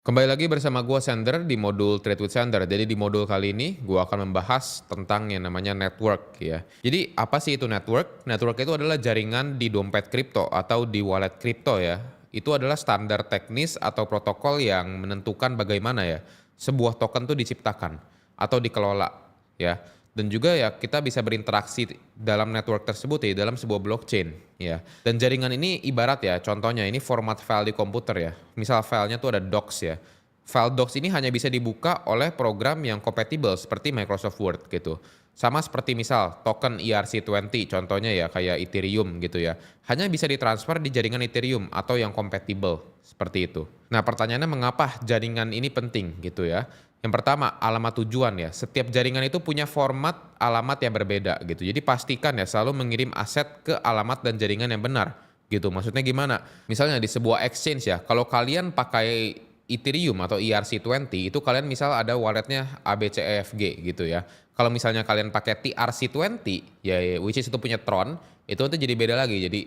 Kembali lagi bersama gua Sender di modul Trade with Sender. Jadi di modul kali ini gua akan membahas tentang yang namanya network ya. Jadi apa sih itu network? Network itu adalah jaringan di dompet kripto atau di wallet kripto ya. Itu adalah standar teknis atau protokol yang menentukan bagaimana ya sebuah token tuh diciptakan atau dikelola ya. Dan juga ya kita bisa berinteraksi dalam network tersebut ya dalam sebuah blockchain ya. Dan jaringan ini ibarat ya contohnya ini format file di komputer ya. Misal filenya tuh ada docs ya. File docs ini hanya bisa dibuka oleh program yang kompatibel seperti Microsoft Word gitu. Sama seperti misal token ERC20 contohnya ya kayak Ethereum gitu ya. Hanya bisa ditransfer di jaringan Ethereum atau yang kompatibel seperti itu. Nah pertanyaannya mengapa jaringan ini penting gitu ya. Yang pertama, alamat tujuan ya. Setiap jaringan itu punya format alamat yang berbeda gitu. Jadi pastikan ya selalu mengirim aset ke alamat dan jaringan yang benar gitu. Maksudnya gimana? Misalnya di sebuah exchange ya, kalau kalian pakai Ethereum atau ERC20 itu kalian misal ada walletnya ABCEFG gitu ya. Kalau misalnya kalian pakai TRC20 ya which is itu punya Tron, itu nanti jadi beda lagi. Jadi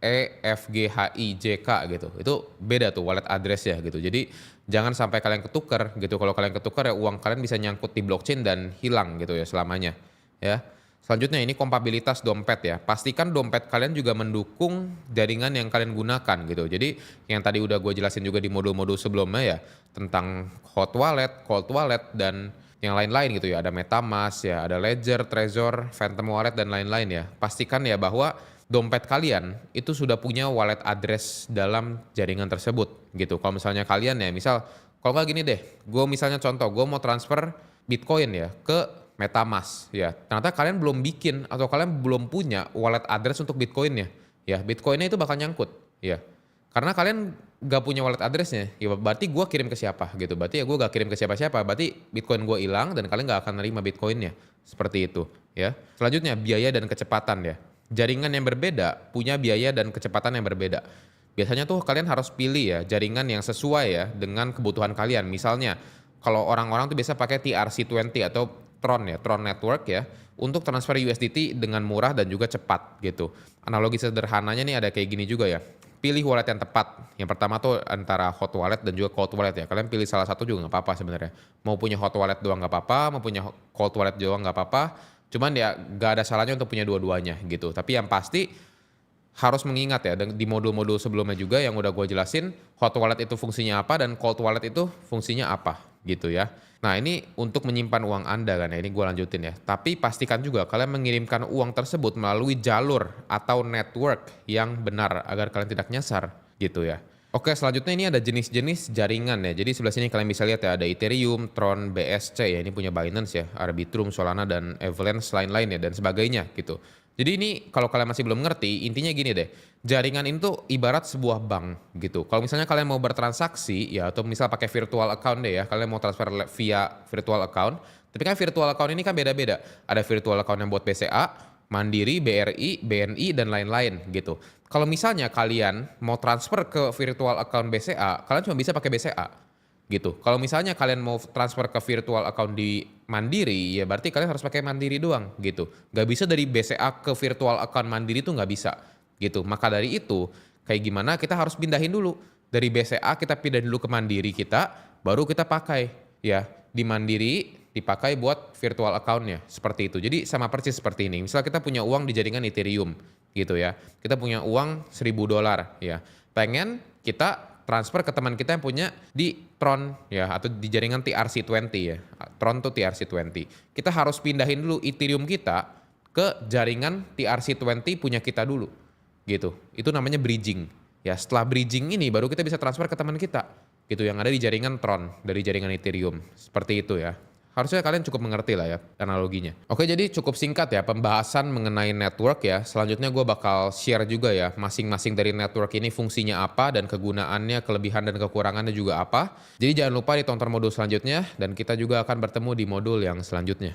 EFGHIJK gitu. Itu beda tuh wallet address ya gitu. Jadi jangan sampai kalian ketukar gitu. Kalau kalian ketukar ya uang kalian bisa nyangkut di blockchain dan hilang gitu ya selamanya ya. Selanjutnya ini kompatibilitas dompet ya. Pastikan dompet kalian juga mendukung jaringan yang kalian gunakan gitu. Jadi yang tadi udah gue jelasin juga di modul-modul sebelumnya ya tentang hot wallet, cold wallet dan yang lain-lain gitu ya. Ada MetaMask ya, ada Ledger, Trezor, Phantom Wallet dan lain-lain ya. Pastikan ya bahwa dompet kalian itu sudah punya wallet address dalam jaringan tersebut gitu. Kalau misalnya kalian ya misal kalau nggak gini deh, gue misalnya contoh, gue mau transfer Bitcoin ya ke MetaMask ya. Ternyata kalian belum bikin atau kalian belum punya wallet address untuk Bitcoinnya. Ya, Bitcoinnya itu bakal nyangkut ya. Karena kalian nggak punya wallet addressnya, ya berarti gue kirim ke siapa gitu. Berarti ya gue gak kirim ke siapa-siapa, berarti Bitcoin gue hilang dan kalian gak akan nerima Bitcoinnya. Seperti itu ya. Selanjutnya biaya dan kecepatan ya. Jaringan yang berbeda punya biaya dan kecepatan yang berbeda. Biasanya tuh kalian harus pilih ya jaringan yang sesuai ya dengan kebutuhan kalian. Misalnya kalau orang-orang tuh biasa pakai TRC20 atau Tron ya, Tron Network ya, untuk transfer USDT dengan murah dan juga cepat gitu. Analogi sederhananya nih ada kayak gini juga ya. Pilih wallet yang tepat. Yang pertama tuh antara hot wallet dan juga cold wallet ya. Kalian pilih salah satu juga nggak apa-apa sebenarnya. Mau punya hot wallet doang nggak apa-apa, mau punya cold wallet doang nggak apa-apa. Cuman ya nggak ada salahnya untuk punya dua-duanya gitu. Tapi yang pasti harus mengingat ya di modul-modul sebelumnya juga yang udah gue jelasin hot wallet itu fungsinya apa dan cold wallet itu fungsinya apa gitu ya. Nah ini untuk menyimpan uang Anda kan ya, ini gue lanjutin ya. Tapi pastikan juga kalian mengirimkan uang tersebut melalui jalur atau network yang benar agar kalian tidak nyasar gitu ya. Oke selanjutnya ini ada jenis-jenis jaringan ya. Jadi sebelah sini kalian bisa lihat ya ada Ethereum, Tron, BSC ya ini punya Binance ya, Arbitrum, Solana dan Avalanche lain-lain ya dan sebagainya gitu. Jadi ini kalau kalian masih belum ngerti, intinya gini deh, jaringan ini tuh ibarat sebuah bank gitu. Kalau misalnya kalian mau bertransaksi ya atau misal pakai virtual account deh ya, kalian mau transfer via virtual account, tapi kan virtual account ini kan beda-beda. Ada virtual account yang buat BCA, Mandiri, BRI, BNI dan lain-lain gitu. Kalau misalnya kalian mau transfer ke virtual account BCA, kalian cuma bisa pakai BCA gitu. Kalau misalnya kalian mau transfer ke virtual account di Mandiri, ya berarti kalian harus pakai Mandiri doang gitu. Nggak bisa dari BCA ke virtual account Mandiri tuh nggak bisa gitu. Maka dari itu, kayak gimana kita harus pindahin dulu. Dari BCA kita pindah dulu ke Mandiri kita, baru kita pakai ya. Di Mandiri dipakai buat virtual account-nya, seperti itu. Jadi sama persis seperti ini. Misal kita punya uang di jaringan Ethereum gitu ya. Kita punya uang $1.000 ya. Pengen kita transfer ke teman kita yang punya di Tron ya atau di jaringan TRC20 ya. Tron tuh TRC20. Kita harus pindahin dulu Ethereum kita ke jaringan TRC20 punya kita dulu. Gitu. Itu namanya bridging. Ya, setelah bridging ini baru kita bisa transfer ke teman kita. Gitu yang ada di jaringan Tron dari jaringan Ethereum. Seperti itu ya. Harusnya kalian cukup mengerti lah ya analoginya. Oke jadi cukup singkat ya pembahasan mengenai network ya. Selanjutnya gue bakal share juga ya masing-masing dari network ini fungsinya apa dan kegunaannya, kelebihan dan kekurangannya juga apa. Jadi jangan lupa ditonton modul selanjutnya dan kita juga akan bertemu di modul yang selanjutnya.